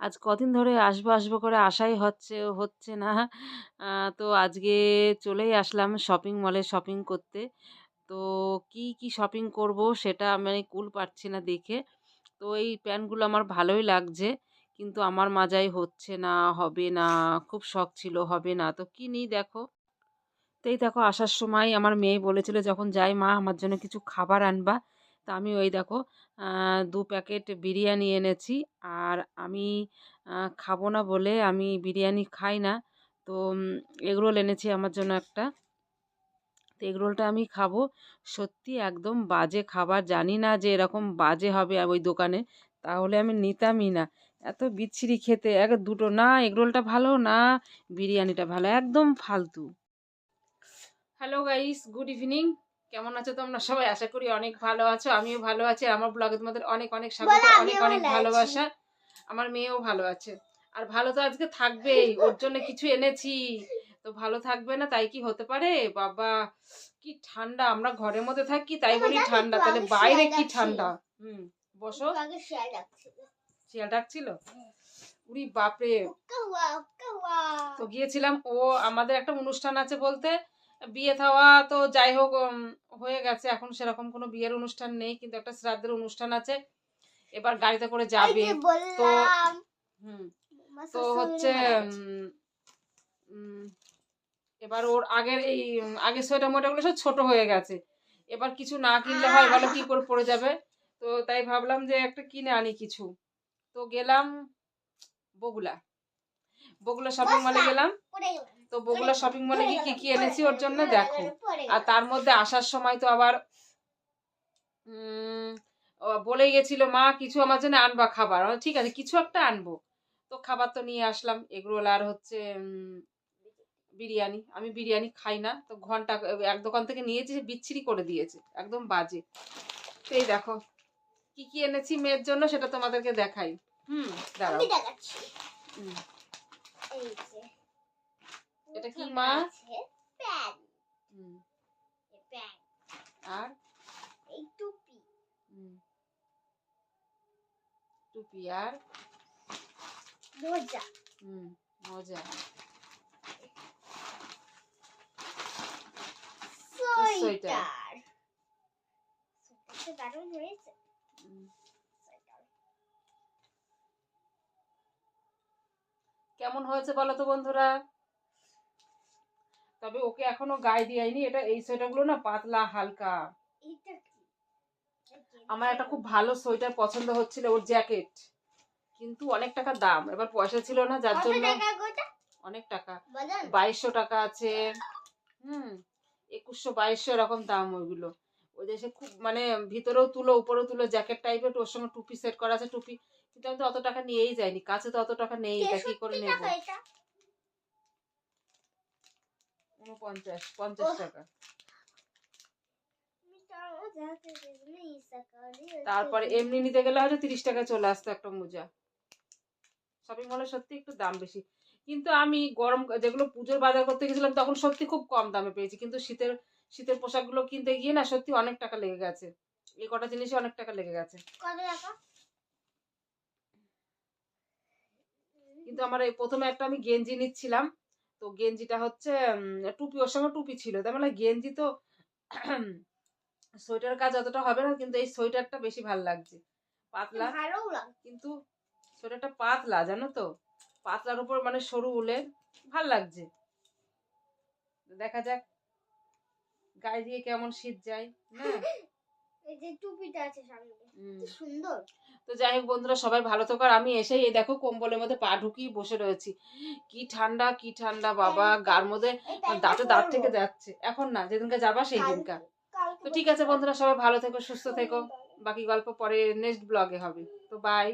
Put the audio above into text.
আজ কদিন ধরে আসবো, আসবো করে আশাই হচ্ছে না। তো আজকে চলেই আসলাম শপিং মলে শপিং করতে। তো কি শপিং করব সেটা আমি কুল পাচ্ছি না দেখে। তো এই প্যান্টগুলো আমার ভালোই লাগছে। কিন্তু আমার মাজায় হচ্ছে না, হবে না। খুব শখ ছিল হবে না। তো কি নিই দেখো। তো এই দেখো আসার সময় আমার মেয়ে বলেছিল যখন যাই মা আমার জন্য কিছু খাবার আনবা। তা আমি ওই দেখো ২ প্যাকেট বিরিয়ানি এনেছি। আর আমি খাবো না বলে আমি বিরিয়ানি খাই না। তো এগরোল এনেছি আমার জন্য একটা। তো এগরোলটা আমি খাবো। সত্যি একদম বাজে খাবার। জানি না যে এরকম বাজে হবে ওই দোকানে। তাহলে আমি নিতামই না। এত বিচ্ছিরি খেতে। দুটো না এগরোলটা ভালো না বিরিয়ানিটা ভালো। একদম ফালতু। Hello guys, good evening. কেমন আছো তোমরা সবাই? আশা করি অনেক ভালো আছো। আমিও ভালো আছি। আর আমার ব্লগে তোমাদের অনেক অনেক স্বাগত, অনেক অনেক ভালোবাসা। আমার মেয়েও ভালো আছে। আর ভালো তো আজকে থাকবেই, ওর জন্য কিছু এনেছি। তো ভালো থাকবে না তাই কি হতে পারে? বাবা কি ঠান্ডা! আমরা ঘরের মধ্যে থাকি তাই বলি ঠান্ডা, তাহলে বাইরে কি ঠান্ডা। বসো। শিয়াল ডাকছিল? উরি বাপরে! তো গিয়েছিলাম, আমাদের একটা অনুষ্ঠান আছে বলতে বিয়ে থাওয়া তো যাই হোক হয়ে গেছে। এখন সেরকম কোনো বিয়ের অনুষ্ঠান নেই, কিন্তু একটা শ্রাদ্ধের অনুষ্ঠান আছে। এবার গাড়িতে করে যাবে। তো তো হচ্ছে এবার ওর আগের সোয়েটার মোটাগুলো সব ছোট হয়ে গেছে। এবার কিছু না কিনলে হয় বলো, কি করে পরে যাবে? তো তাই ভাবলাম যে একটা কিনে আনি কিছু। তো গেলাম বগুলা শপিং মলে গেলাম। তো বগুলা শপিং মলে গিয়ে কি এনেছি ওর জন্য দেখো। আর তার মধ্যে আসার সময় তো আবার বলেই গেছিল মা কিছু আমার জন্য আনবা খাবার। ঠিক আছে কিছু একটা আনবো। তো খাবার তো নিয়ে আসলাম এগরোল আর হচ্ছে বিরিয়ানি। আমি বিরিয়ানি খাই না। তো ঘন্টা এক দোকান থেকে নিয়েছি, বিচ্ছিরি করে দিয়েছে, একদম বাজে। তো এই দেখো কি এনেছি মেয়ের জন্য সেটা তোমাদেরকে দেখাই। দাঁড়াও এটা কি মা? আর এই টুপি। টুপি আর মোজা। মোজা। সোয়েটার। দারুণ হয়েছে। কেমন হয়েছে বলো তো বন্ধুরা? তবে ওকে এখনো গায়ে দিইনি। এটা এই সোয়েটারগুলো না পাতলা হালকা। আমার একটা খুব ভালো সোয়েটার পছন্দ হচ্ছিল, ওর জ্যাকেট, কিন্তু অনেক টাকা দাম। এবার পয়সা ছিল না, যার জন্য অনেক টাকা 2200 টাকা আছে। 2100 2200 এরকম দাম ওইগুলো। ওই দেশে খুব মানে ভিতরেও তুলো উপরেও তুলো জ্যাকেট টাইপের, ওর সঙ্গে টুপি সেট করা আছে টুপি। কিন্তু আমি তো অত টাকা নিয়েই যাইনি, কাছে তো অত টাকা নেই, এটা কি করে নেব? 50 টাকা। তারপরে এমনি নিতে গেলে হয়তো 30 টাকায় চলে আসতো একটা মোজা। শপিং মলে সত্যি একটু দাম বেশি। কিন্তু আমি গরম যেগুলো পুজোর বাজার করতে গেছিলাম তখন সত্যি খুব কম দামে পেয়েছি। কিন্তু শীতের পোশাকগুলো কিনতে গিয়ে না সত্যি অনেক টাকা লেগে গেছে। এই কটা জিনিসে অনেক টাকা লেগে গেছে। কিন্তু আমার এই প্রথমে একটা আমি গেঞ্জি নিচ্ছিলাম। তো গেঞ্জিটা হচ্ছে টুপি, ওর সঙ্গে টুপি ছিল। তার মানে গেঞ্জি তো সোয়েটার কাজ অতটা হবে না, কিন্তু এই সোয়েটারটা বেশি ভালো লাগছে। পাতলা কিন্তু সোয়েটারটা পাতলা, জানো তো, পাতলার উপর মানে সরু উলের, ভাল লাগছে। দেখা যাক গায়ে দিয়ে কেমন শীত যায় না। এই যে টুপিটা আছে সামনে কি সুন্দর। তো যাই হোক বন্ধুরা সবাই ভালো থাকো। আর আমি এসেই এই দেখো কম্বলের মধ্যে পা ঢুকিয়ে বসে রয়েছি। কি ঠান্ডা বাবা, গার মধ্যে দাঁত থেকে যাচ্ছে। এখন না, যেদিনকে যাবা সেই দিনকার। তো ঠিক আছে বন্ধুরা সবাই ভালো থেকো সুস্থ থেকো। বাকি গল্প পরে নেক্সট ব্লগে হবে। তো বাই।